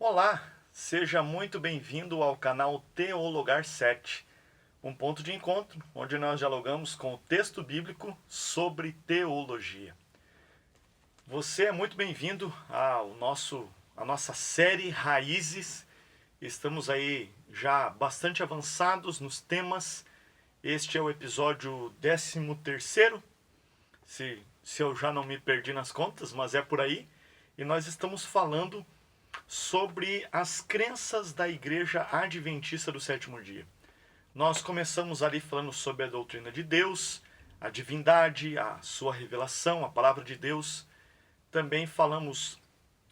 Olá, seja muito bem-vindo ao canal Teologar 7, um ponto de encontro onde nós dialogamos com o texto bíblico sobre teologia. Você é muito bem-vindo à nossa série Raízes. Estamos aí já bastante avançados nos temas. Este é o episódio 13º, se eu já não me perdi nas contas, mas é por aí. E nós estamos falando sobre as crenças da Igreja Adventista do Sétimo Dia. Nós começamos ali falando sobre a doutrina de Deus, a divindade, a sua revelação, a palavra de Deus. Também falamos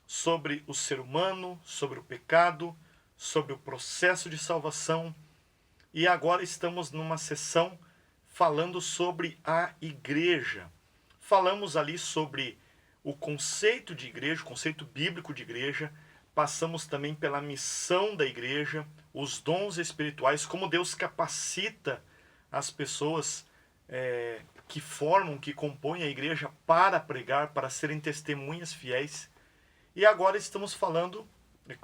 sobre o ser humano, sobre o pecado, sobre o processo de salvação. E agora estamos numa sessão falando sobre a igreja. Falamos ali sobre o conceito de igreja, o conceito bíblico de igreja. Passamos também pela missão da igreja, os dons espirituais, como Deus capacita as pessoas que formam, que compõem a igreja para pregar, para serem testemunhas fiéis. E agora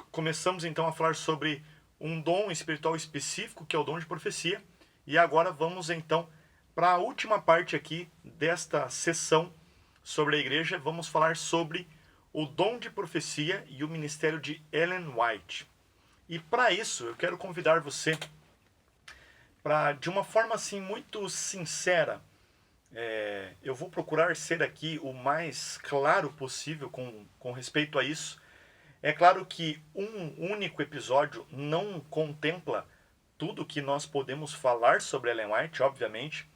começamos então a falar sobre um dom espiritual específico, que é o dom de profecia. E agora vamos então para a última parte aqui desta sessão sobre a igreja. Vamos falar sobre o dom de profecia e o ministério de Ellen White. E para isso eu quero convidar você para, de uma forma assim muito sincera, eu vou procurar ser aqui o mais claro possível com respeito a isso. É claro que um único episódio não contempla tudo que nós podemos falar sobre Ellen White, obviamente,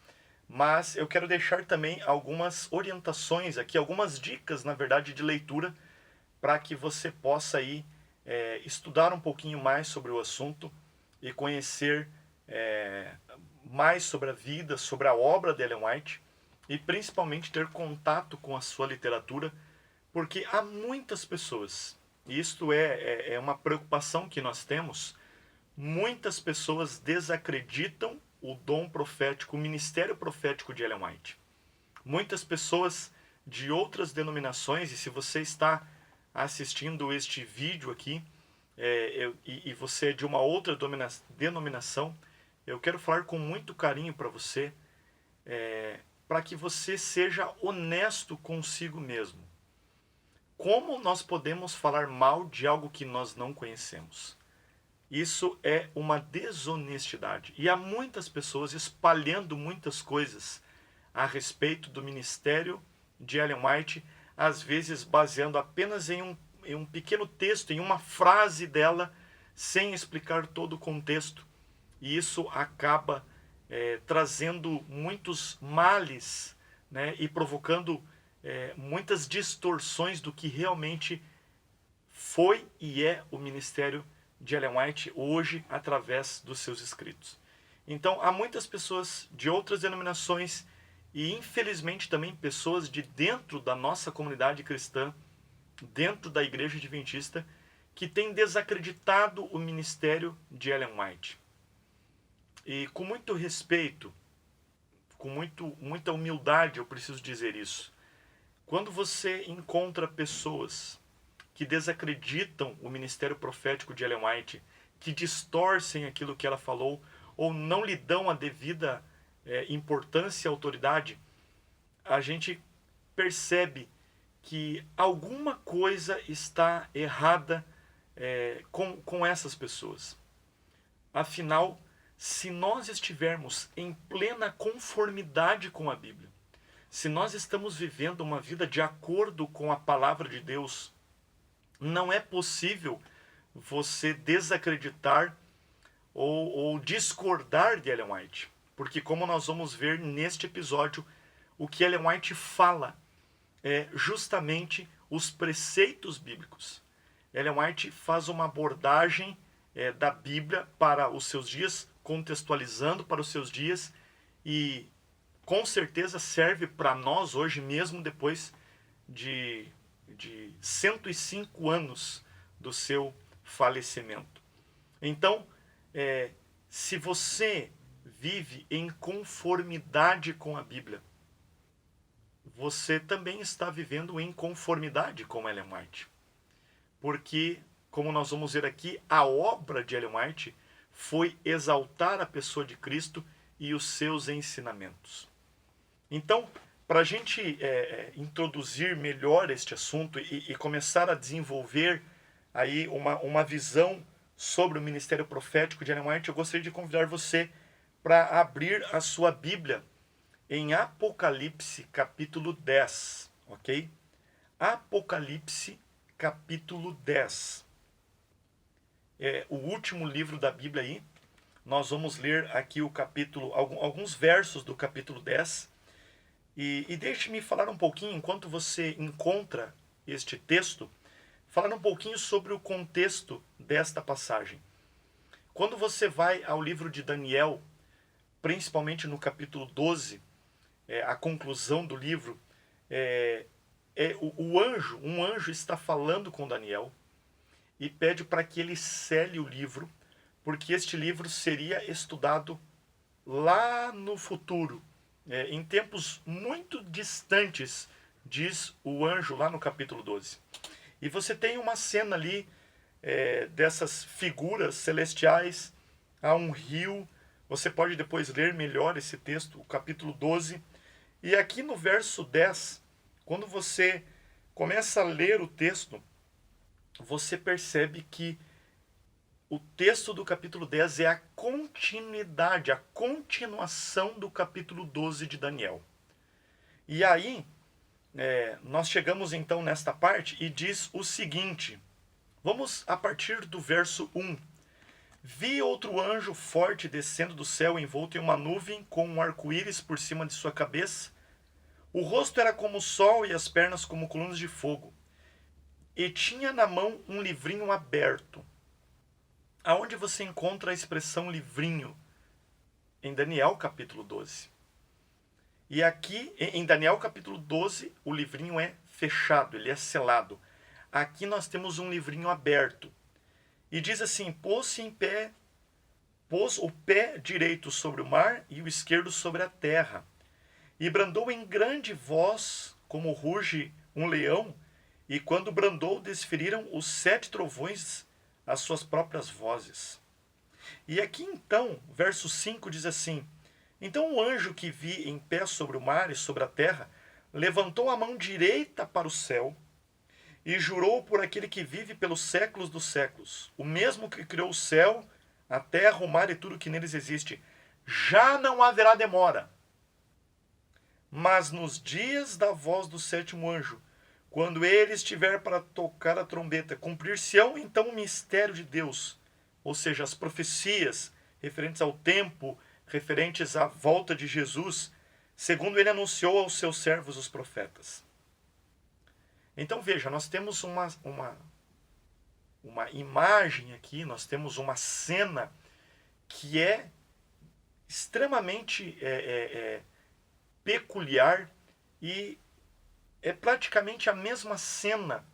mas eu quero deixar também algumas orientações aqui, algumas dicas, na verdade, de leitura, para que você possa aí estudar um pouquinho mais sobre o assunto e conhecer mais sobre a vida, sobre a obra de Ellen White e principalmente ter contato com a sua literatura, porque há muitas pessoas, e isto é uma preocupação que nós temos, muitas pessoas desacreditam o dom profético, o ministério profético de Ellen White. Muitas pessoas de outras denominações, e se você está assistindo este vídeo aqui e você é de uma outra denominação, eu quero falar com muito carinho para você, para que você seja honesto consigo mesmo. Como nós podemos falar mal de algo que nós não conhecemos? Isso é uma desonestidade. E há muitas pessoas espalhando muitas coisas a respeito do ministério de Ellen White, às vezes baseando apenas em um pequeno texto, em uma frase dela, sem explicar todo o contexto. E isso acaba trazendo muitos males, né, e provocando muitas distorções do que realmente foi e é o ministério de Ellen White hoje através dos seus escritos. Então há muitas pessoas de outras denominações e infelizmente também pessoas de dentro da nossa comunidade cristã, dentro da Igreja Adventista, que têm desacreditado o ministério de Ellen White. E com muito respeito, com muita humildade eu preciso dizer isso. Quando você encontra pessoas que desacreditam o ministério profético de Ellen White, que distorcem aquilo que ela falou, ou não lhe dão a devida importância e autoridade, a gente percebe que alguma coisa está errada com essas pessoas. Afinal, se nós estivermos em plena conformidade com a Bíblia, se nós estamos vivendo uma vida de acordo com a palavra de Deus, não é possível você desacreditar ou discordar de Ellen White. Porque como nós vamos ver neste episódio, o que Ellen White fala é justamente os preceitos bíblicos. Ellen White faz uma abordagem da Bíblia para os seus dias, contextualizando para os seus dias, e com certeza serve para nós hoje, mesmo depois de 105 anos do seu falecimento. Então, se você vive em conformidade com a Bíblia, você também está vivendo em conformidade com Ellen White. Porque como nós vamos ver aqui, a obra de Ellen White foi exaltar a pessoa de Cristo e os seus ensinamentos. Então, para a gente introduzir melhor este assunto e começar a desenvolver aí uma visão sobre o ministério profético de Ellen White, eu gostaria de convidar você para abrir a sua Bíblia em Apocalipse capítulo 10, ok? Apocalipse capítulo 10. É o último livro da Bíblia aí. Nós vamos ler aqui o capítulo, alguns versos do capítulo 10. E deixe-me falar um pouquinho, enquanto você encontra este texto, falar um pouquinho sobre o contexto desta passagem. Quando você vai ao livro de Daniel, principalmente no capítulo 12, a conclusão do livro, um anjo está falando com Daniel e pede para que ele cele o livro, porque este livro seria estudado lá no futuro, em tempos muito distantes, diz o anjo lá no capítulo 12. E você tem uma cena ali dessas figuras celestiais, há um rio, você pode depois ler melhor esse texto, o capítulo 12, e aqui no verso 10, quando você começa a ler o texto, você percebe que o texto do capítulo 10 é a continuidade, a continuação do capítulo 12 de Daniel. E aí, nós chegamos então nesta parte e diz o seguinte, vamos a partir do verso 1. Vi outro anjo forte descendo do céu envolto em uma nuvem com um arco-íris por cima de sua cabeça. O rosto era como o sol e as pernas como colunas de fogo. E tinha na mão um livrinho aberto. Aonde você encontra a expressão livrinho? Em Daniel capítulo 12. E aqui, em Daniel capítulo 12, o livrinho é fechado, ele é selado. Aqui nós temos um livrinho aberto. E diz assim, pôs o pé direito sobre o mar e o esquerdo sobre a terra. E brandou em grande voz, como ruge um leão, e quando brandou, desferiram os 7 trovões as suas próprias vozes. E aqui então, verso 5 diz assim, então o anjo que vi em pé sobre o mar e sobre a terra, levantou a mão direita para o céu, e jurou por aquele que vive pelos séculos dos séculos, o mesmo que criou o céu, a terra, o mar e tudo que neles existe, já não haverá demora. Mas nos dias da voz do 7º anjo, quando ele estiver para tocar a trombeta, cumprir-se-ão então o mistério de Deus, ou seja, as profecias referentes ao tempo, referentes à volta de Jesus, segundo ele anunciou aos seus servos os profetas. Então veja, nós temos uma imagem aqui, nós temos uma cena que é extremamente peculiar e é praticamente a mesma cena,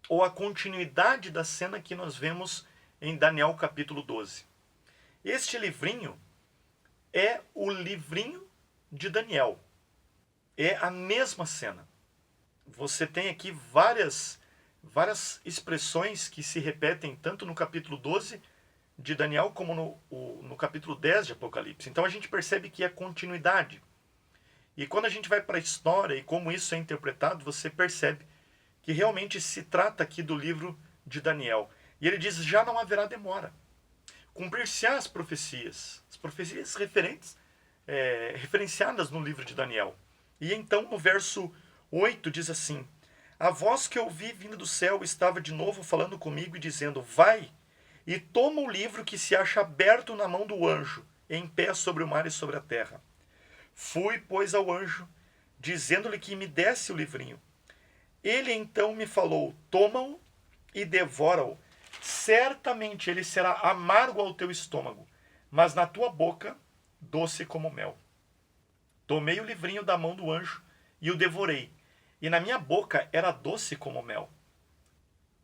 ou a continuidade da cena que nós vemos em Daniel capítulo 12. Este livrinho é o livrinho de Daniel. É a mesma cena. Você tem aqui várias expressões que se repetem tanto no capítulo 12 de Daniel como no capítulo 10 de Apocalipse. Então a gente percebe que é continuidade. E quando a gente vai para a história e como isso é interpretado, você percebe que realmente se trata aqui do livro de Daniel. E ele diz, já não haverá demora. Cumprir-se-á as profecias referenciadas no livro de Daniel. E então no verso 8 diz assim, a voz que eu ouvi vindo do céu estava de novo falando comigo e dizendo, vai e toma o livro que se acha aberto na mão do anjo, em pé sobre o mar e sobre a terra. Fui, pois, ao anjo, dizendo-lhe que me desse o livrinho. Ele então me falou, toma-o e devora-o. Certamente ele será amargo ao teu estômago, mas na tua boca doce como mel. Tomei o livrinho da mão do anjo e o devorei, e na minha boca era doce como mel.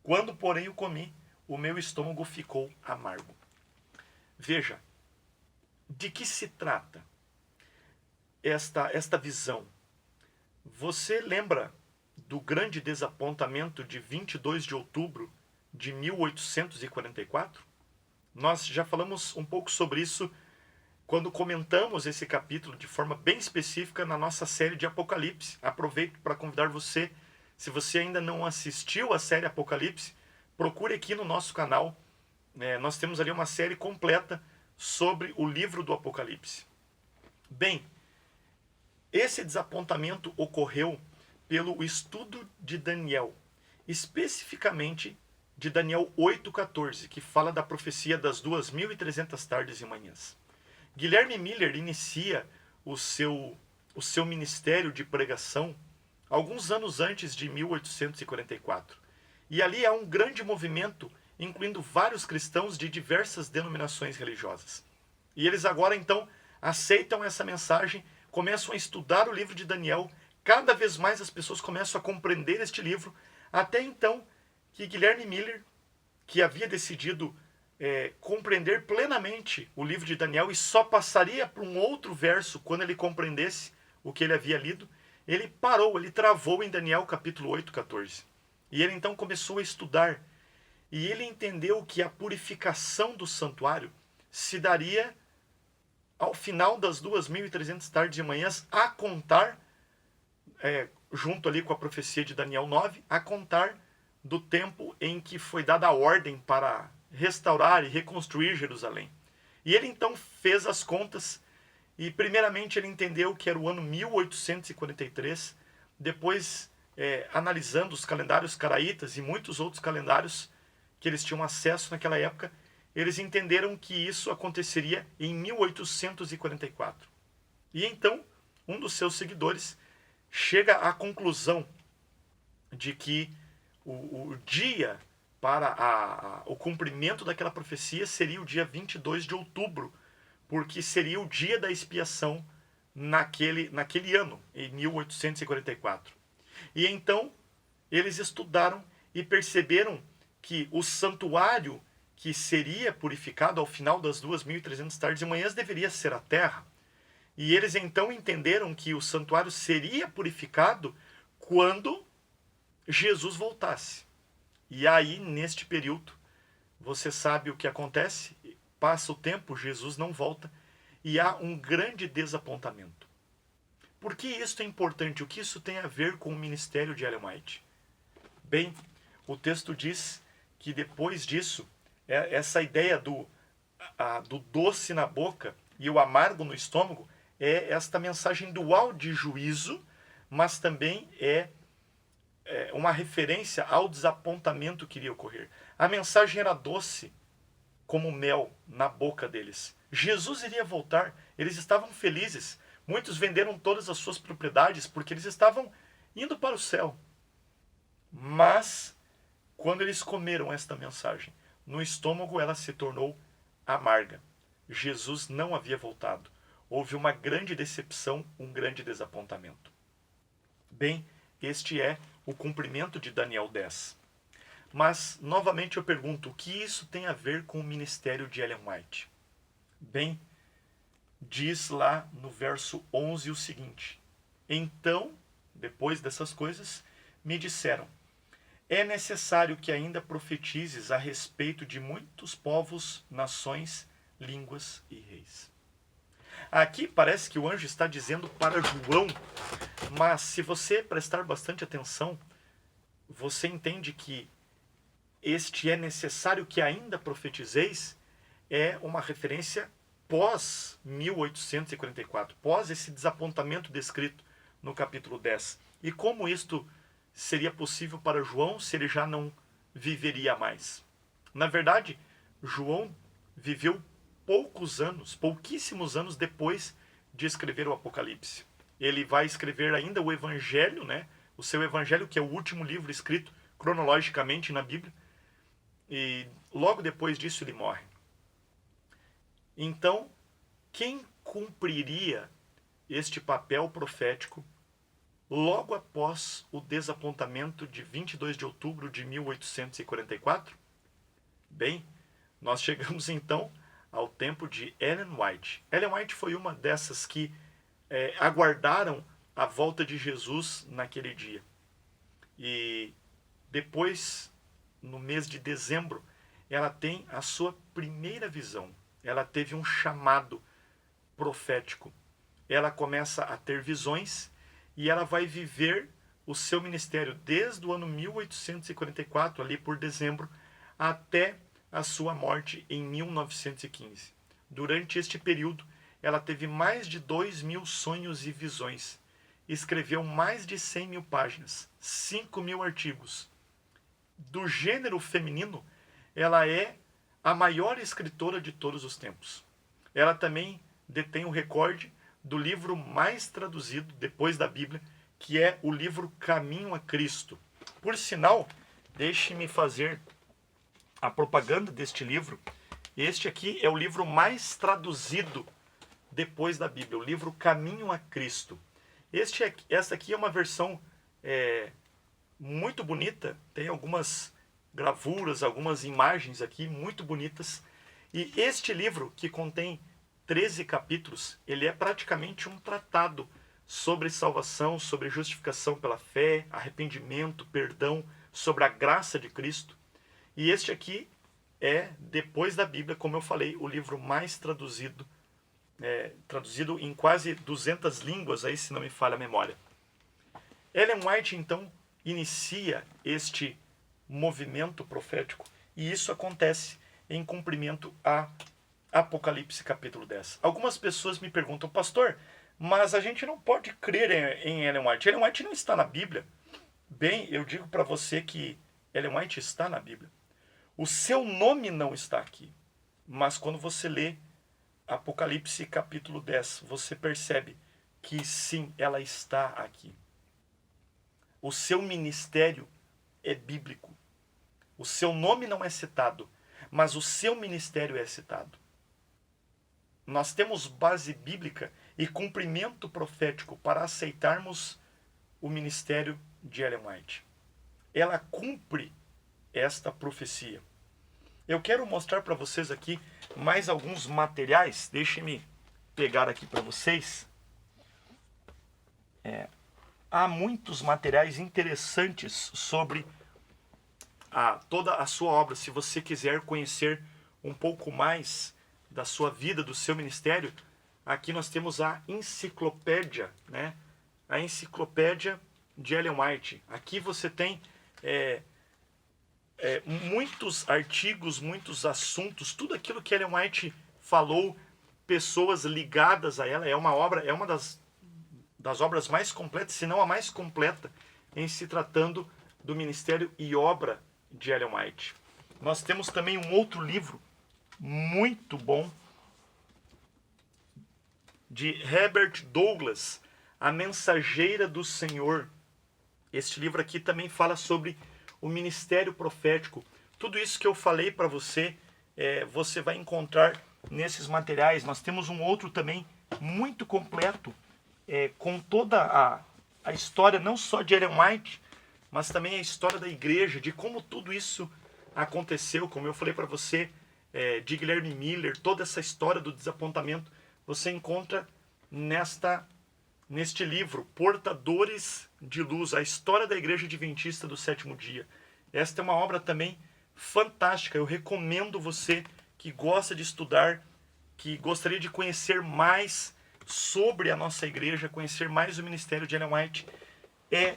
Quando, porém, o comi, o meu estômago ficou amargo. Veja, de que se trata esta visão? Você lembra do grande desapontamento de 22 de outubro de 1844? Nós já falamos um pouco sobre isso quando comentamos esse capítulo de forma bem específica na nossa série de Apocalipse. Aproveito para convidar você, se você ainda não assistiu a série Apocalipse, procure aqui no nosso canal. Nós temos ali uma série completa sobre o livro do Apocalipse. Bem, esse desapontamento ocorreu pelo estudo de Daniel, especificamente de Daniel 8,14, que fala da profecia das 2.300 tardes e manhãs. Guilherme Miller inicia o seu ministério de pregação alguns anos antes de 1844. E ali há um grande movimento, incluindo vários cristãos de diversas denominações religiosas. E eles agora, então, aceitam essa mensagem, começam a estudar o livro de Daniel, cada vez mais as pessoas começam a compreender este livro, até então que Guilherme Miller, que havia decidido compreender plenamente o livro de Daniel e só passaria para um outro verso quando ele compreendesse o que ele havia lido, ele parou, ele travou em Daniel capítulo 8,14. E ele então começou a estudar. E ele entendeu que a purificação do santuário se daria ao final das 2.300 tardes e manhãs, a contar, junto ali com a profecia de Daniel 9, a contar do tempo em que foi dada a ordem para restaurar e reconstruir Jerusalém. E ele então fez as contas e primeiramente ele entendeu que era o ano 1843, depois analisando os calendários caraítas e muitos outros calendários que eles tinham acesso naquela época, eles entenderam que isso aconteceria em 1844. E então, um dos seus seguidores chega à conclusão de que o dia para o cumprimento daquela profecia seria o dia 22 de outubro, porque seria o dia da expiação naquele ano, em 1844. E então, eles estudaram e perceberam que o santuário que seria purificado ao final das 2.300 tardes e manhãs deveria ser a terra. E eles então entenderam que o santuário seria purificado quando Jesus voltasse. E aí, neste período, você sabe o que acontece? Passa o tempo, Jesus não volta e há um grande desapontamento. Por que isso é importante? O que isso tem a ver com o ministério de Ellen White? Bem, o texto diz que depois disso, essa ideia do doce na boca e o amargo no estômago é esta mensagem dual de juízo, mas também é uma referência ao desapontamento que iria ocorrer. A mensagem era doce como mel na boca deles. Jesus iria voltar, eles estavam felizes. Muitos venderam todas as suas propriedades porque eles estavam indo para o céu. Mas, quando eles comeram esta mensagem, no estômago ela se tornou amarga. Jesus não havia voltado. Houve uma grande decepção, um grande desapontamento. Bem, este é o cumprimento de Daniel 10. Mas, novamente eu pergunto, o que isso tem a ver com o ministério de Ellen White? Bem, diz lá no verso 11 o seguinte: então, depois dessas coisas, me disseram, é necessário que ainda profetizes a respeito de muitos povos, nações, línguas e reis. Aqui parece que o anjo está dizendo para João, mas se você prestar bastante atenção, você entende que este é necessário que ainda profetizeis é uma referência pós 1844, pós esse desapontamento descrito no capítulo 10. E como isto seria possível para João se ele já não viveria mais? Na verdade, João viveu pouquíssimos anos depois de escrever o Apocalipse. Ele vai escrever ainda o Evangelho, o seu Evangelho, que é o último livro escrito cronologicamente na Bíblia, e logo depois disso ele morre. Então, quem cumpriria este papel profético logo após o desapontamento de 22 de outubro de 1844? Bem, nós chegamos então ao tempo de Ellen White. Ellen White foi uma dessas que aguardaram a volta de Jesus naquele dia. E depois no mês de dezembro, ela tem a sua primeira visão. Ela teve um chamado profético. Ela começa a ter visões e ela vai viver o seu ministério desde o ano 1844, ali por dezembro, até a sua morte em 1915. Durante este período, ela teve mais de 2.000 sonhos e visões. Escreveu mais de 100.000 páginas, 5.000 artigos. Do gênero feminino, ela é a maior escritora de todos os tempos. Ela também detém o recorde do livro mais traduzido depois da Bíblia, que é o livro Caminho a Cristo. Por sinal, deixe-me fazer a propaganda deste livro. Este aqui é o livro mais traduzido depois da Bíblia, o livro Caminho a Cristo. Esta aqui é uma versão muito bonita, tem algumas gravuras, algumas imagens aqui muito bonitas. E este livro, que contém 13 capítulos, ele é praticamente um tratado sobre salvação, sobre justificação pela fé, arrependimento, perdão, sobre a graça de Cristo. E este aqui é, depois da Bíblia, como eu falei, o livro mais traduzido, traduzido em quase 200 línguas, aí, se não me falha a memória. Ellen White, então, inicia este movimento profético, e isso acontece em cumprimento a Apocalipse capítulo 10. Algumas pessoas me perguntam, pastor, mas a gente não pode crer em Ellen White. Ellen White não está na Bíblia. Bem, eu digo para você que Ellen White está na Bíblia. O seu nome não está aqui. Mas quando você lê Apocalipse capítulo 10, você percebe que sim, ela está aqui. O seu ministério é bíblico. O seu nome não é citado, mas o seu ministério é citado. Nós temos base bíblica e cumprimento profético para aceitarmos o ministério de Ellen White. Ela cumpre esta profecia. Eu quero mostrar para vocês aqui mais alguns materiais. Deixem-me pegar aqui para vocês. Há muitos materiais interessantes sobre toda a sua obra. Se você quiser conhecer um pouco mais da sua vida, do seu ministério, aqui nós temos a enciclopédia, né? A enciclopédia de Ellen White. Aqui você tem muitos artigos, muitos assuntos, tudo aquilo que Ellen White falou, pessoas ligadas a ela. É uma das obras mais completas, se não a mais completa, em se tratando do ministério e obra de Ellen White. Nós temos também um outro livro muito bom de Herbert Douglas, A Mensageira do Senhor. Este livro aqui também fala sobre o ministério profético. Tudo isso que eu falei para você, você vai encontrar nesses materiais. Nós temos um outro também muito completo, com toda a história, não só de Ellen White, mas também a história da igreja, de como tudo isso aconteceu, como eu falei para você, de Guilherme Miller, toda essa história do desapontamento, você encontra neste livro, Portadores de Luz, a história da Igreja Adventista do Sétimo Dia. Esta é uma obra também fantástica. Eu recomendo você que gosta de estudar, que gostaria de conhecer mais sobre a nossa igreja, conhecer mais o ministério de Ellen White. É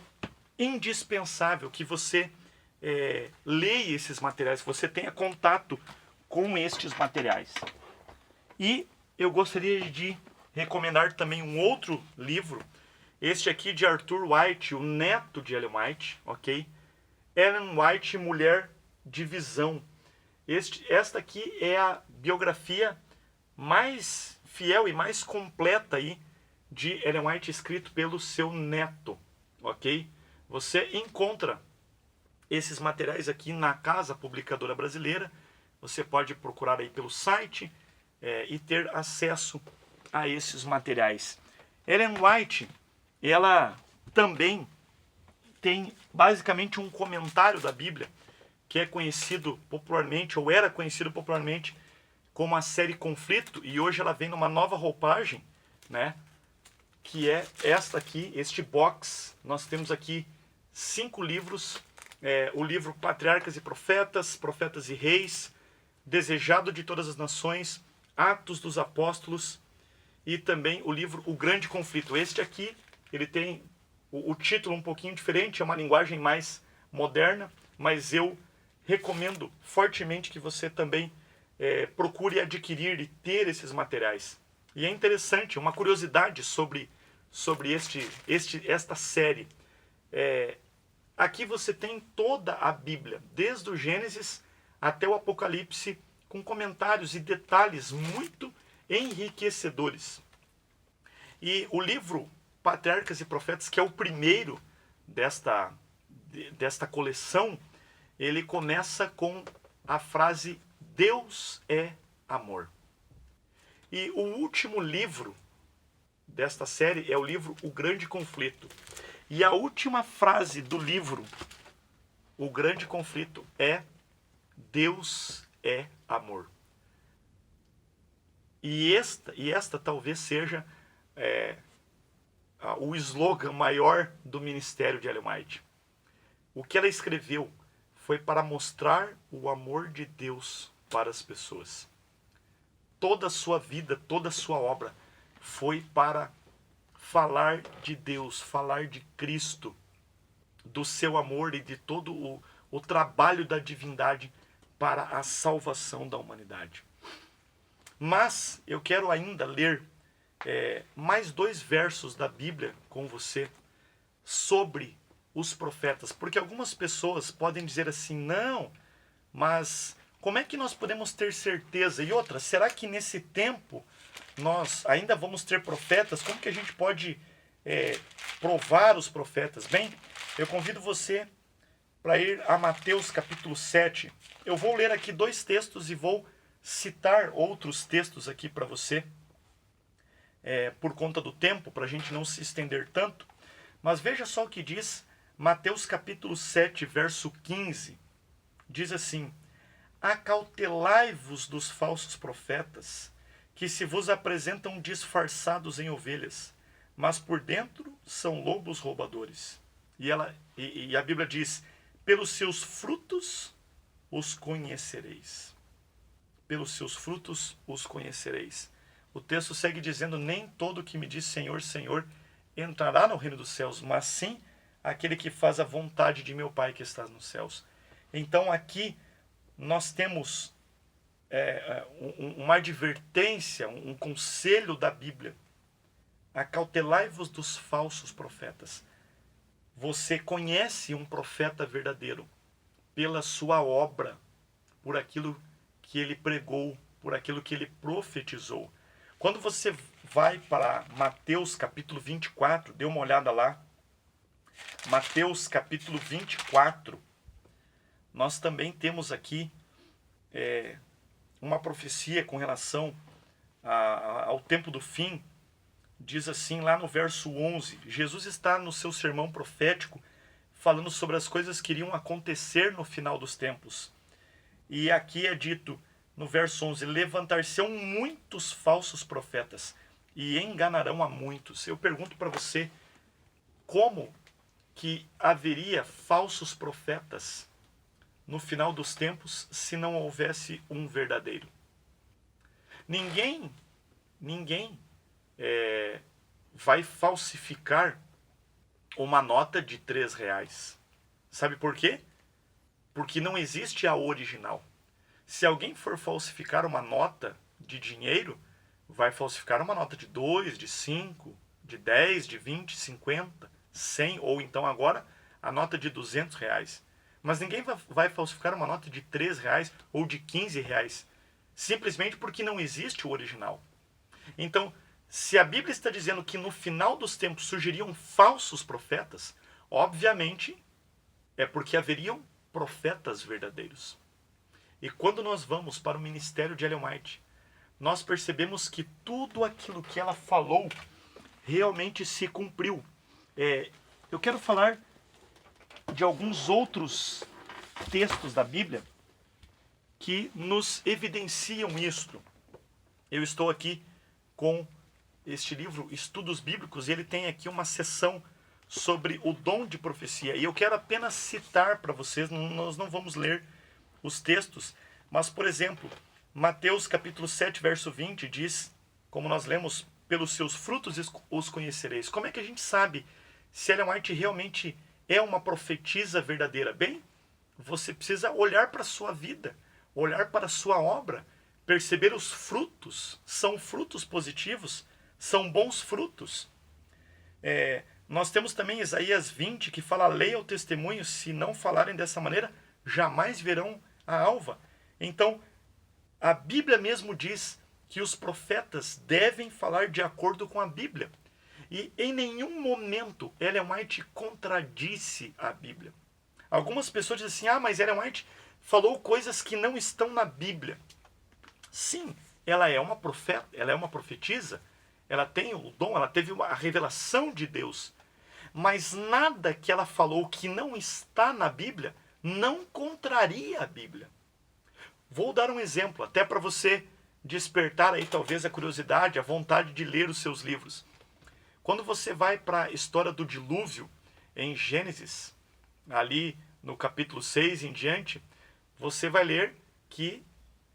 indispensável que você leia esses materiais, que você tenha contato com estes materiais. E eu gostaria de recomendar também um outro livro, este aqui de Arthur White, o neto de Ellen White, ok? Ellen White, Mulher de Visão. Esta aqui é a biografia mais fiel e mais completa aí de Ellen White, escrito pelo seu neto, ok? Você encontra esses materiais aqui na Casa Publicadora Brasileira. Você pode procurar aí pelo site e ter acesso a esses materiais. Ellen White, ela também tem basicamente um comentário da Bíblia, que é conhecido popularmente, ou era conhecido popularmente, como a série Conflito, e hoje ela vem numa nova roupagem, né? Que é esta aqui, este box. Nós temos aqui 5 livros o livro Patriarcas e Profetas, Profetas e Reis, Desejado de Todas as Nações, Atos dos Apóstolos e também o livro O Grande Conflito. Este aqui, ele tem o título um pouquinho diferente, é uma linguagem mais moderna, mas eu recomendo fortemente que você também procure adquirir e ter esses materiais. E é interessante, uma curiosidade sobre esta série. Aqui você tem toda a Bíblia, desde o Gênesis até o Apocalipse, com comentários e detalhes muito enriquecedores. E o livro Patriarcas e Profetas, que é o primeiro desta coleção, ele começa com a frase Deus é amor. E o último livro desta série é o livro O Grande Conflito. E a última frase do livro O Grande Conflito é Deus é amor. E esta talvez seja o slogan maior do ministério de Ellen White. O que ela escreveu foi para mostrar o amor de Deus para as pessoas. Toda a sua vida, toda a sua obra foi para falar de Deus, falar de Cristo, do seu amor e de todo o trabalho da divindade para a salvação da humanidade. Mas eu quero ainda ler mais 2 versos da Bíblia com você sobre os profetas, porque algumas pessoas podem dizer assim, não, mas como é que nós podemos ter certeza? E outra, será que nesse tempo nós ainda vamos ter profetas? Como que a gente pode provar os profetas? Bem, eu convido você para ir a Mateus capítulo 7. Eu vou ler aqui 2 textos e vou citar outros textos aqui para você, por conta do tempo, para a gente não se estender tanto. Mas veja só o que diz Mateus capítulo 7, verso 15. Diz assim: acautelai-vos dos falsos profetas, que se vos apresentam disfarçados em ovelhas, mas por dentro são lobos roubadores. E a Bíblia diz, pelos seus frutos os conhecereis. Pelos seus frutos os conhecereis. O texto segue dizendo, nem todo que me diz Senhor, Senhor, entrará no reino dos céus, mas sim aquele que faz a vontade de meu Pai que está nos céus. Então aqui nós temos uma advertência, um conselho da Bíblia. Acautelai-vos dos falsos profetas. Você conhece um profeta verdadeiro pela sua obra, por aquilo que ele pregou, por aquilo que ele profetizou. Quando você vai para Mateus capítulo 24, dê uma olhada lá. Mateus capítulo 24, nós também temos aqui uma profecia com relação ao tempo do fim. Diz assim lá no verso 11, Jesus está no seu sermão profético falando sobre as coisas que iriam acontecer no final dos tempos. E aqui é dito no verso 11, levantar-se-ão muitos falsos profetas e enganarão a muitos. Eu pergunto para você, como que haveria falsos profetas no final dos tempos se não houvesse um verdadeiro? Ninguém vai falsificar uma nota de R$3. Sabe por quê? Porque não existe a original. Se alguém for falsificar uma nota de dinheiro, vai falsificar uma nota de 2, de 5, de 10, de 20, 50, 100, ou então agora a nota de R$200. Mas ninguém vai falsificar uma nota de R$3 ou de R$15, simplesmente porque não existe o original. Então, se a Bíblia está dizendo que no final dos tempos surgiriam falsos profetas, obviamente é porque haveriam profetas verdadeiros. E quando nós vamos para o ministério de Ellen White, nós percebemos que tudo aquilo que ela falou realmente se cumpriu. Eu quero falar de alguns outros textos da Bíblia que nos evidenciam isto. Eu estou aqui com este livro, Estudos Bíblicos, e ele tem aqui uma seção sobre o dom de profecia. E eu quero apenas citar para vocês, nós não vamos ler os textos, mas, por exemplo, Mateus capítulo 7, verso 20 diz, como nós lemos, pelos seus frutos os conhecereis. Como é que a gente sabe se Ellen White realmente é uma profetisa verdadeira? Bem, você precisa olhar para a sua vida, olhar para a sua obra, perceber os frutos. São frutos positivos, são bons frutos. Nós temos também Isaías 20, que fala: leia o testemunho, se não falarem dessa maneira, jamais verão a alva. Então, a Bíblia mesmo diz que os profetas devem falar de acordo com a Bíblia. E em nenhum momento Ellen White contradisse a Bíblia. Algumas pessoas dizem assim: mas Ellen White falou coisas que não estão na Bíblia. Sim, ela é uma profeta, ela é uma profetisa, ela tem o dom, ela teve a revelação de Deus. Mas nada que ela falou que não está na Bíblia não contraria a Bíblia. Vou dar um exemplo, até para você despertar aí talvez a curiosidade, a vontade de ler os seus livros. Quando você vai para a história do dilúvio, em Gênesis, ali no capítulo 6 em diante, você vai ler que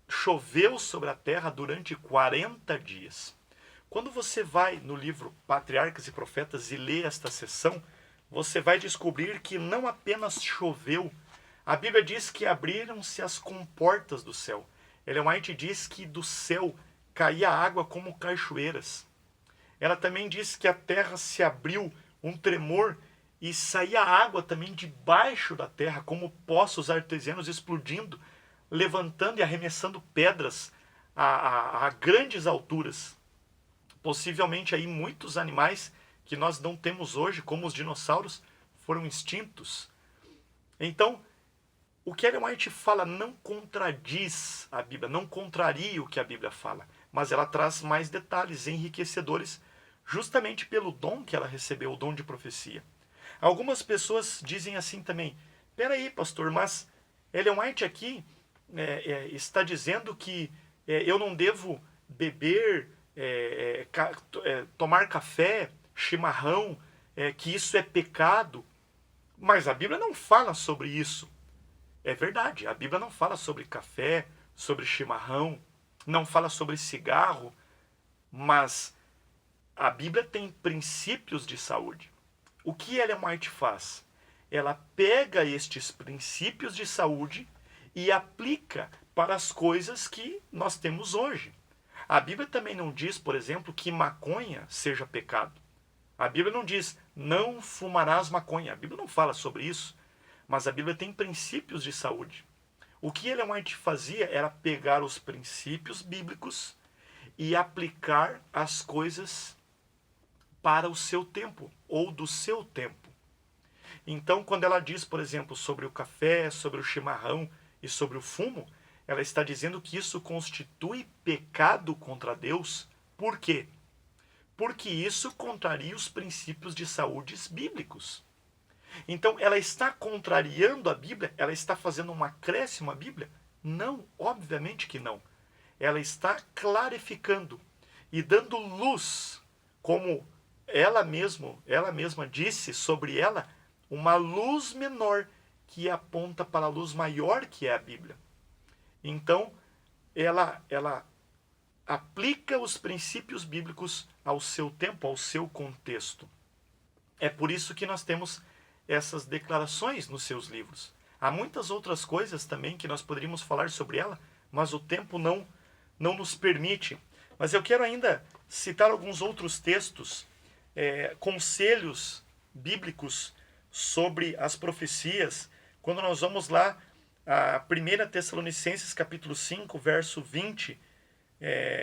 choveu sobre a terra durante 40 dias. Quando você vai no livro Patriarcas e Profetas e lê esta seção, você vai descobrir que não apenas choveu, a Bíblia diz que abriram-se as comportas do céu. Ellen White diz que do céu caía água como cachoeiras. Ela também diz que a terra se abriu, um tremor, e saía água também debaixo da terra, como poços artesianos explodindo, levantando e arremessando pedras a grandes alturas. Possivelmente aí muitos animais que nós não temos hoje, como os dinossauros, foram extintos. Então, o que Ellen White fala não contradiz a Bíblia, não contraria o que a Bíblia fala, mas ela traz mais detalhes enriquecedores, justamente pelo dom que ela recebeu, o dom de profecia. Algumas pessoas dizem assim também: peraí, pastor, mas Ellen White aqui está dizendo que eu não devo beber, tomar café, chimarrão, que isso é pecado. Mas a Bíblia não fala sobre isso. É verdade, a Bíblia não fala sobre café, sobre chimarrão, não fala sobre cigarro, mas a Bíblia tem princípios de saúde. O que Ellen White faz? Ela pega estes princípios de saúde e aplica para as coisas que nós temos hoje. A Bíblia também não diz, por exemplo, que maconha seja pecado. A Bíblia não diz: não fumarás maconha. A Bíblia não fala sobre isso. Mas a Bíblia tem princípios de saúde. O que Ellen White fazia era pegar os princípios bíblicos e aplicar as coisas para o seu tempo, ou do seu tempo. Então, quando ela diz, por exemplo, sobre o café, sobre o chimarrão e sobre o fumo, ela está dizendo que isso constitui pecado contra Deus. Por quê? Porque isso contraria os princípios de saúde bíblicos. Então, ela está contrariando a Bíblia? Ela está fazendo um acréscimo à Bíblia? Não, obviamente que não. Ela está clarificando e dando luz, como ela mesma disse sobre ela, uma luz menor que aponta para a luz maior que é a Bíblia. Então, ela aplica os princípios bíblicos ao seu tempo, ao seu contexto. É por isso que nós temos essas declarações nos seus livros. Há muitas outras coisas também que nós poderíamos falar sobre ela, mas o tempo não nos permite. Mas eu quero ainda citar alguns outros textos, conselhos bíblicos sobre as profecias. Quando nós vamos lá, a 1 Tessalonicenses capítulo 5, verso 20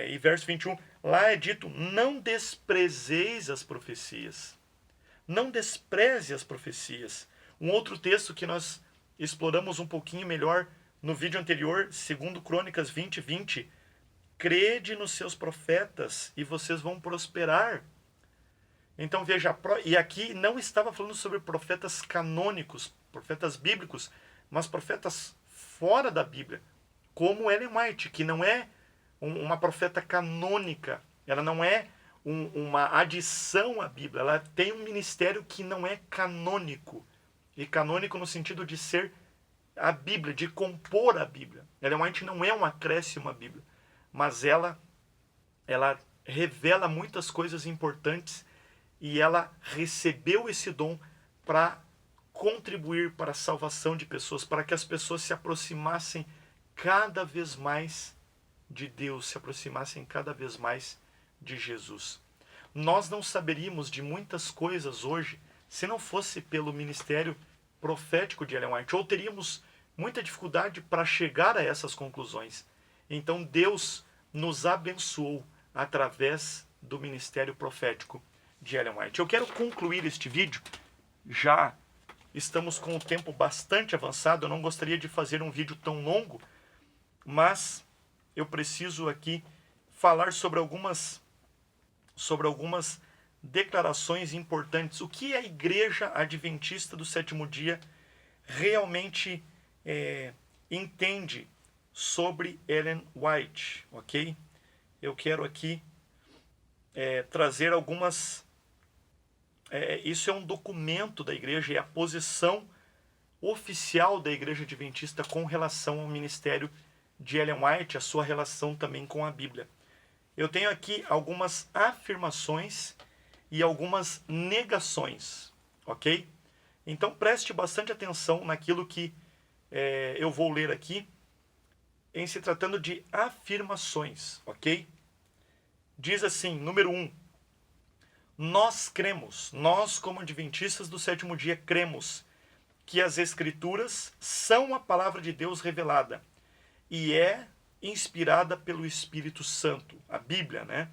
e verso 21, lá é dito: não desprezeis as profecias. Não despreze as profecias. Um outro texto que nós exploramos um pouquinho melhor no vídeo anterior, 2 Crônicas 20, 20. Crede nos seus profetas e vocês vão prosperar. Então veja, e aqui não estava falando sobre profetas canônicos, profetas bíblicos, mas profetas fora da Bíblia, como Ellen White, que não é uma profeta canônica, ela não é uma adição à Bíblia. Ela tem um ministério que não é canônico. E canônico no sentido de ser a Bíblia, de compor a Bíblia. Ellen White não é um acréscimo à Bíblia, mas ela revela muitas coisas importantes e ela recebeu esse dom para contribuir para a salvação de pessoas, para que as pessoas se aproximassem cada vez mais de Deus, se aproximassem cada vez mais de Jesus. Nós não saberíamos de muitas coisas hoje se não fosse pelo ministério profético de Ellen White, ou teríamos muita dificuldade para chegar a essas conclusões. Então Deus nos abençoou através do ministério profético de Ellen White. Eu quero concluir este vídeo, já estamos com o tempo bastante avançado, eu não gostaria de fazer um vídeo tão longo, mas eu preciso aqui falar sobre algumas declarações importantes. O que a Igreja Adventista do Sétimo Dia realmente entende sobre Ellen White, ok? Eu quero aqui trazer algumas... isso é um documento da Igreja, é a posição oficial da Igreja Adventista com relação ao ministério de Ellen White, a sua relação também com a Bíblia. Eu tenho aqui algumas afirmações e algumas negações, ok? Então preste bastante atenção naquilo que eu vou ler aqui, em se tratando de afirmações, ok? Diz assim, número 1, nós como adventistas do sétimo dia, cremos que as Escrituras são a palavra de Deus revelada e é inspirada pelo Espírito Santo, a Bíblia, né?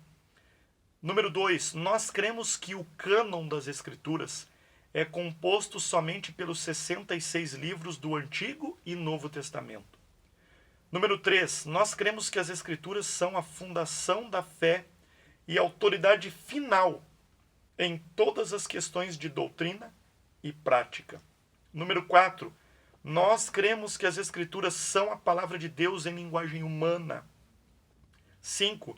Número 2, nós cremos que o cânon das Escrituras é composto somente pelos 66 livros do Antigo e Novo Testamento. Número 3, nós cremos que as Escrituras são a fundação da fé e a autoridade final em todas as questões de doutrina e prática. Número 4, nós cremos que as Escrituras são a palavra de Deus em linguagem humana. 5,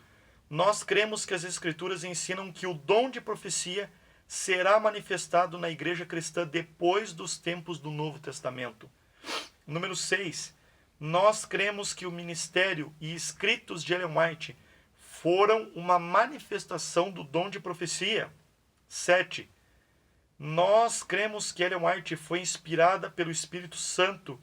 nós cremos que as Escrituras ensinam que o dom de profecia será manifestado na igreja cristã depois dos tempos do Novo Testamento. Número 6, nós cremos que o ministério e escritos de Ellen White foram uma manifestação do dom de profecia. 7, nós cremos que Ellen White foi inspirada pelo Espírito Santo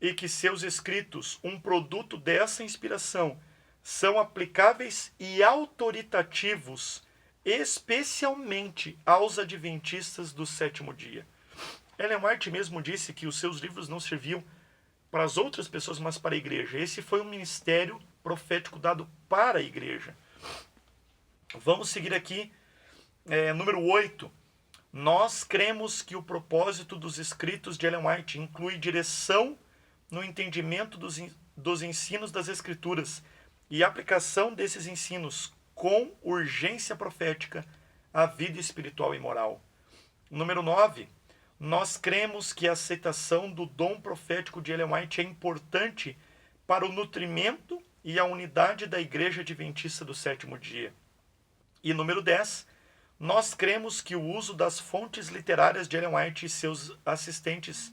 e que seus escritos, um produto dessa inspiração, são aplicáveis e autoritativos, especialmente aos adventistas do sétimo dia. Ellen White mesmo disse que os seus livros não serviam para as outras pessoas, mas para a igreja. Esse foi um ministério profético dado para a igreja. Vamos seguir aqui. Número 8. Nós cremos que o propósito dos escritos de Ellen White inclui direção no entendimento dos ensinos das Escrituras e aplicação desses ensinos com urgência profética à vida espiritual e moral. Número 9. Nós cremos que a aceitação do dom profético de Ellen White é importante para o nutrimento e a unidade da Igreja Adventista do sétimo dia. E número 10. Nós cremos que o uso das fontes literárias de Ellen White e seus assistentes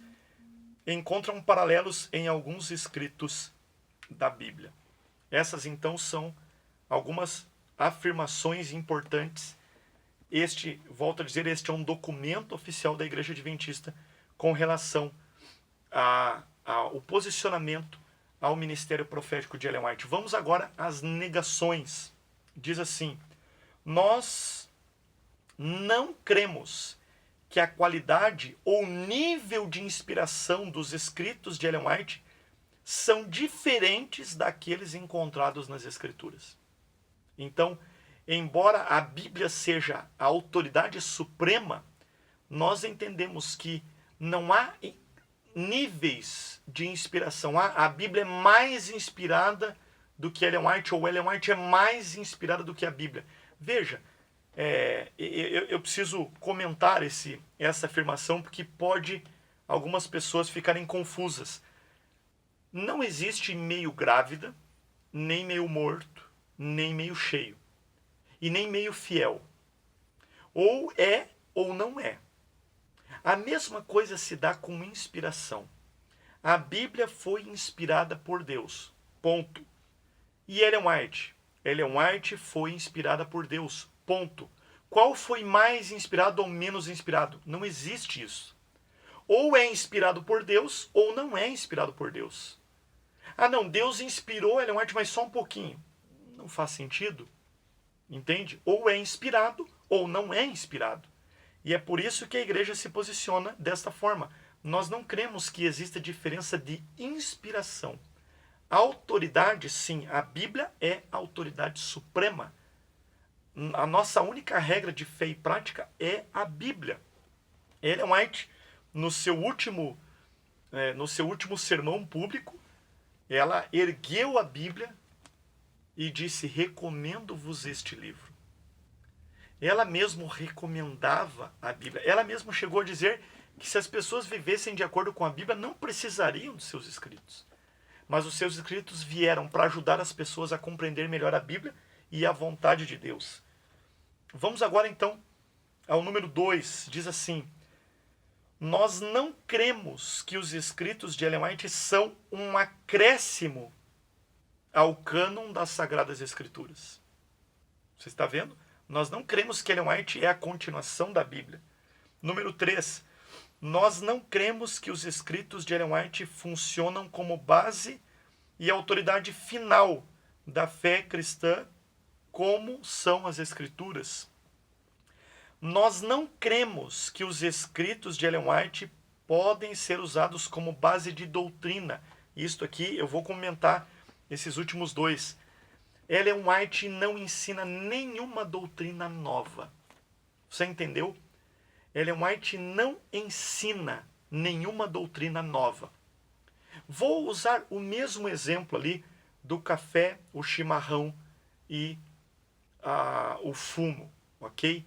encontram paralelos em alguns escritos da Bíblia. Essas, então, são algumas afirmações importantes. Volto a dizer, este é um documento oficial da Igreja Adventista com relação ao posicionamento ao ministério profético de Ellen White. Vamos agora às negações. Diz assim, nós não cremos que a qualidade ou nível de inspiração dos escritos de Ellen White são diferentes daqueles encontrados nas Escrituras. Então, embora a Bíblia seja a autoridade suprema, nós entendemos que não há níveis de inspiração. A Bíblia é mais inspirada do que Ellen White, ou Ellen White é mais inspirada do que a Bíblia. Veja, eu preciso comentar essa afirmação porque pode algumas pessoas ficarem confusas. Não existe meio grávida, nem meio morto, nem meio cheio. e nem meio fiel. Ou é ou não é. A mesma coisa se dá com inspiração. A Bíblia foi inspirada por Deus. Ponto. E Ellen White? Ellen White foi inspirada por Deus. Ponto. Qual foi mais inspirado ou menos inspirado? Não existe isso. Ou é inspirado por Deus ou não é inspirado por Deus. Ah, não, Deus inspirou Ellen White, mas só um pouquinho. Não faz sentido. Entende? Ou é inspirado ou não é inspirado. E é por isso que a igreja se posiciona desta forma. Nós não cremos que exista diferença de inspiração. A autoridade, sim, a Bíblia é a autoridade suprema. A nossa única regra de fé e prática é a Bíblia. Ellen White, no seu último sermão público, ela ergueu a Bíblia e disse: recomendo-vos este livro. Ela mesmo recomendava a Bíblia. Ela mesmo chegou a dizer que se as pessoas vivessem de acordo com a Bíblia, não precisariam dos seus escritos. Mas os seus escritos vieram para ajudar as pessoas a compreender melhor a Bíblia e a vontade de Deus. Vamos agora então ao número 2. Diz assim: nós não cremos que os escritos de Ellen White são um acréscimo ao cânon das Sagradas Escrituras. Você está vendo? Nós não cremos que Ellen White é a continuação da Bíblia. Número 3. Nós não cremos que os escritos de Ellen White funcionam como base e autoridade final da fé cristã, como são as Escrituras. Nós não cremos que os escritos de Ellen White podem ser usados como base de doutrina. Isto aqui eu vou comentar esses últimos 2. Ellen White não ensina nenhuma doutrina nova. Você entendeu? Ellen White não ensina nenhuma doutrina nova. Vou usar o mesmo exemplo ali do café, o chimarrão e o fumo, ok?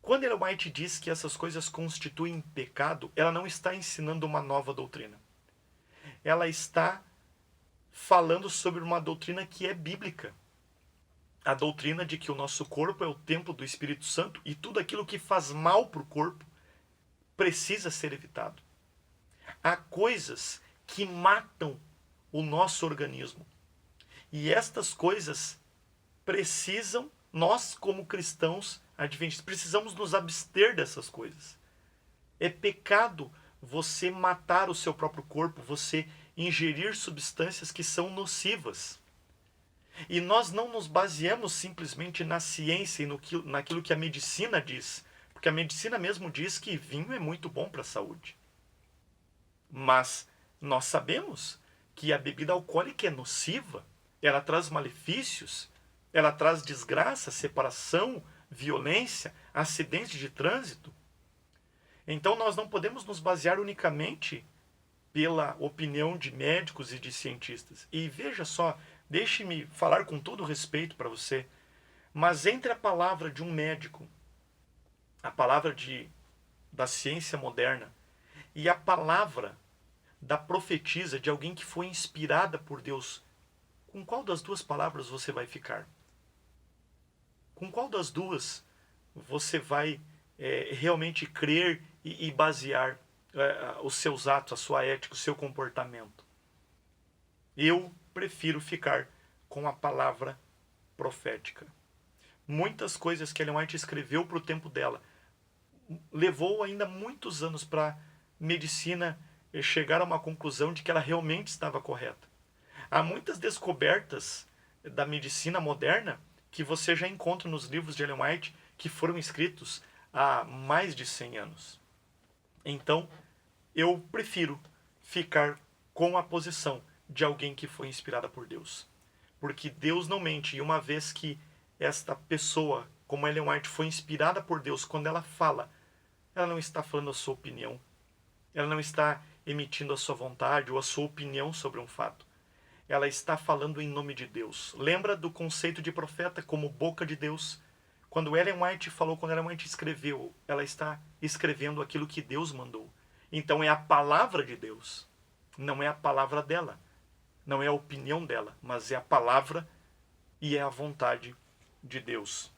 Quando Ellen White diz que essas coisas constituem pecado, ela não está ensinando uma nova doutrina. Ela está falando sobre uma doutrina que é bíblica. A doutrina de que o nosso corpo é o templo do Espírito Santo e tudo aquilo que faz mal para o corpo precisa ser evitado. Há coisas que matam o nosso organismo. E estas coisas precisam, nós como cristãos adventistas, precisamos nos abster dessas coisas. É pecado você matar o seu próprio corpo, você ingerir substâncias que são nocivas. E nós não nos baseamos simplesmente na ciência e naquilo que a medicina diz. Porque a medicina mesmo diz que vinho é muito bom para a saúde. Mas nós sabemos que a bebida alcoólica é nociva. Ela traz malefícios, ela traz desgraça, separação, violência, acidentes de trânsito. Então nós não podemos nos basear unicamente pela opinião de médicos e de cientistas. E veja só, deixe-me falar com todo respeito para você, mas entre a palavra de um médico, a palavra da ciência moderna, e a palavra da profetisa, de alguém que foi inspirada por Deus, com qual das duas palavras você vai ficar? Com qual das duas você vai realmente crer e basear os seus atos, a sua ética, o seu comportamento? Eu prefiro ficar com a palavra profética. Muitas coisas que Ellen White escreveu para o tempo dela levou ainda muitos anos para a medicina chegar a uma conclusão de que ela realmente estava correta. Há muitas descobertas da medicina moderna que você já encontra nos livros de Ellen White que foram escritos há mais de 100 anos. Então, eu prefiro ficar com a posição de alguém que foi inspirada por Deus. Porque Deus não mente. E uma vez que esta pessoa, como Ellen White, foi inspirada por Deus, quando ela fala, ela não está falando a sua opinião. Ela não está emitindo a sua vontade ou a sua opinião sobre um fato. Ela está falando em nome de Deus. Lembra do conceito de profeta como boca de Deus? Quando Ellen White falou, quando Ellen White escreveu, ela está escrevendo aquilo que Deus mandou. Então é a palavra de Deus. Não é a palavra dela. Não é a opinião dela, mas é a palavra e é a vontade de Deus.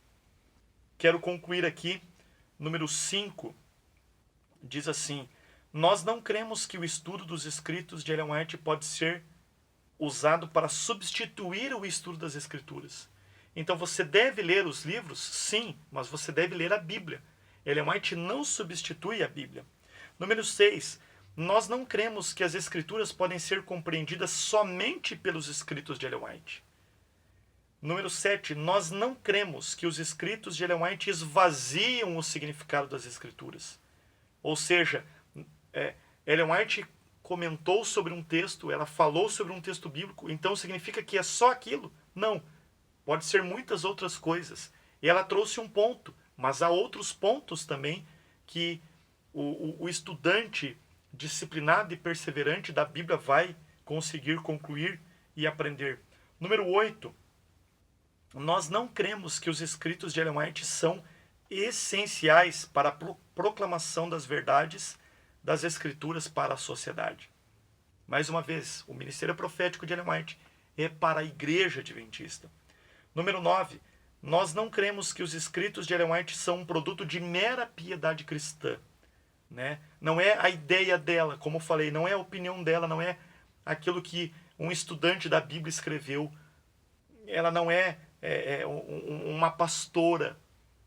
quero concluir aqui. Número 5 diz assim: nós não cremos que o estudo dos escritos de Ellen White pode ser usado para substituir o estudo das Escrituras. Então você deve ler os livros, sim, mas você deve ler a Bíblia. Ellen White não substitui a Bíblia. Número 6. Nós não cremos que as Escrituras podem ser compreendidas somente pelos escritos de Ellen White. Número 7. Nós não cremos que os escritos de Ellen White esvaziam o significado das Escrituras. Ou seja, Ellen White comentou sobre um texto, ela falou sobre um texto bíblico, então significa que é só aquilo? Não. Pode ser muitas outras coisas. E ela trouxe um ponto, mas há outros pontos também que o estudante disciplinado e perseverante da Bíblia vai conseguir concluir e aprender. Número 8. Nós não cremos que os escritos de Ellen White são essenciais para a proclamação das verdades das Escrituras para a sociedade. Mais uma vez, o ministério profético de Ellen White é para a igreja adventista. Número 9. Nós não cremos que os escritos de Ellen White são um produto de mera piedade cristã. Né? Não é a ideia dela, como eu falei, não é a opinião dela, não é aquilo que um estudante da Bíblia escreveu. Ela não é uma pastora,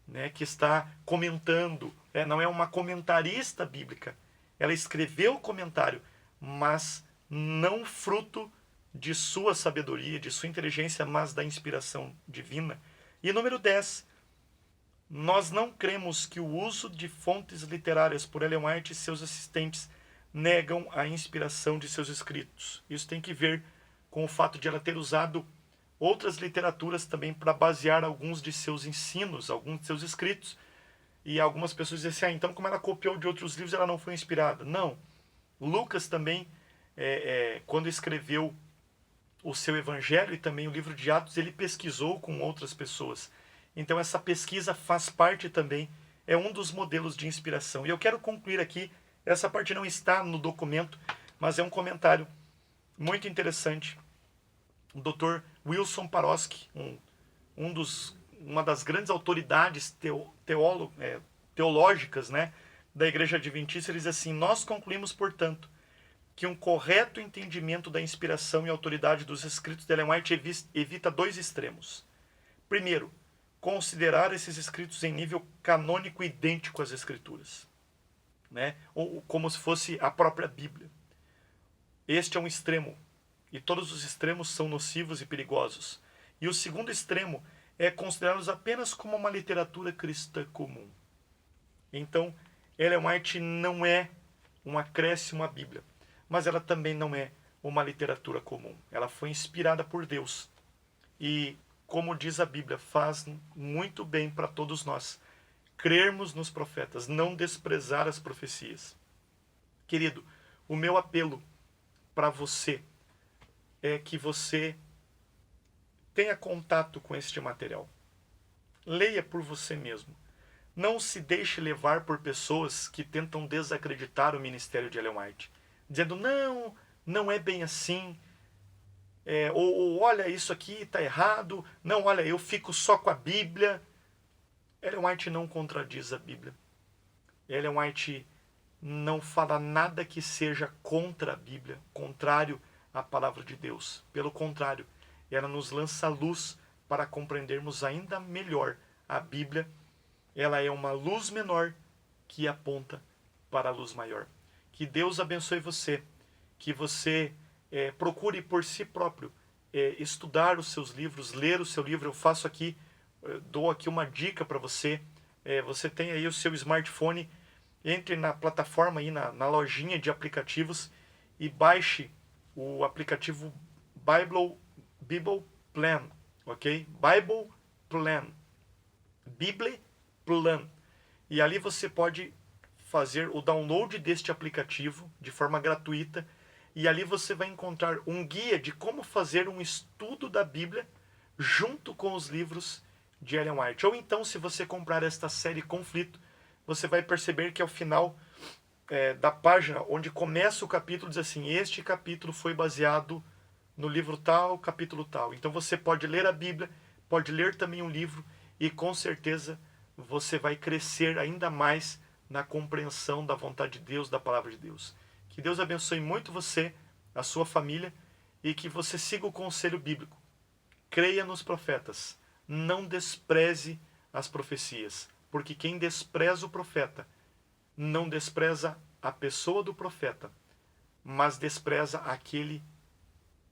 né, que está comentando, não é uma comentarista bíblica. Ela escreveu o comentário, mas não fruto de sua sabedoria, de sua inteligência, mas da inspiração divina. E número 10. Nós não cremos que o uso de fontes literárias por Ellen White e seus assistentes negam a inspiração de seus escritos. Isso tem que ver com o fato de ela ter usado outras literaturas também para basear alguns de seus ensinos, alguns de seus escritos. E algumas pessoas dizem assim, então como ela copiou de outros livros, ela não foi inspirada. Não. Lucas também, quando escreveu o seu evangelho e também o livro de Atos, ele pesquisou com outras pessoas. Então essa pesquisa faz parte também, é um dos modelos de inspiração. E eu quero concluir aqui, essa parte não está no documento, mas é um comentário muito interessante. O Dr. Wilson Paroski, uma das grandes autoridades teológicas, né, da Igreja Adventista, ele diz assim: nós concluímos, portanto, que um correto entendimento da inspiração e autoridade dos escritos de Ellen White evita dois extremos. Primeiro, considerar esses escritos em nível canônico idêntico às Escrituras, né, ou como se fosse a própria Bíblia. Este é um extremo, e todos os extremos são nocivos e perigosos. E o segundo extremo é considerá-los apenas como uma literatura cristã comum. Então, Ellen White não é um acréscimo à Bíblia, mas ela também não é uma literatura comum. Ela foi inspirada por Deus. E, como diz a Bíblia, faz muito bem para todos nós crermos nos profetas, não desprezar as profecias. Querido, o meu apelo para você é que você tenha contato com este material. Leia por você mesmo. Não se deixe levar por pessoas que tentam desacreditar o ministério de Ellen White, dizendo, não é bem assim, ou olha, isso aqui está errado, não, olha, eu fico só com a Bíblia. Ellen White não contradiz a Bíblia. Ellen White não fala nada que seja contra a Bíblia, contrário à palavra de Deus. Pelo contrário, ela nos lança luz para compreendermos ainda melhor a Bíblia. Ela é uma luz menor que aponta para a luz maior. Que Deus abençoe você, que você procure por si próprio estudar os seus livros, ler o seu livro. Eu faço aqui, dou aqui uma dica para você. Você tem aí o seu smartphone, entre na plataforma, aí na lojinha de aplicativos e baixe o aplicativo Bible Plan, ok? Bible Plan. Bible Plan. E ali você pode fazer o download deste aplicativo de forma gratuita e ali você vai encontrar um guia de como fazer um estudo da Bíblia junto com os livros de Ellen White. Ou então, se você comprar esta série Conflito, você vai perceber que ao final da página, onde começa o capítulo, diz assim, este capítulo foi baseado no livro tal, capítulo tal. Então você pode ler a Bíblia, pode ler também um livro e com certeza você vai crescer ainda mais na compreensão da vontade de Deus, da palavra de Deus. Que Deus abençoe muito você, a sua família, e que você siga o conselho bíblico. Creia nos profetas. Não despreze as profecias, porque quem despreza o profeta não despreza a pessoa do profeta, mas despreza aquele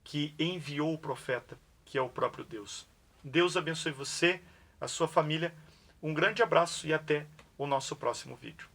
que enviou o profeta, que é o próprio Deus. Deus abençoe você, a sua família. Um grande abraço e até o nosso próximo vídeo.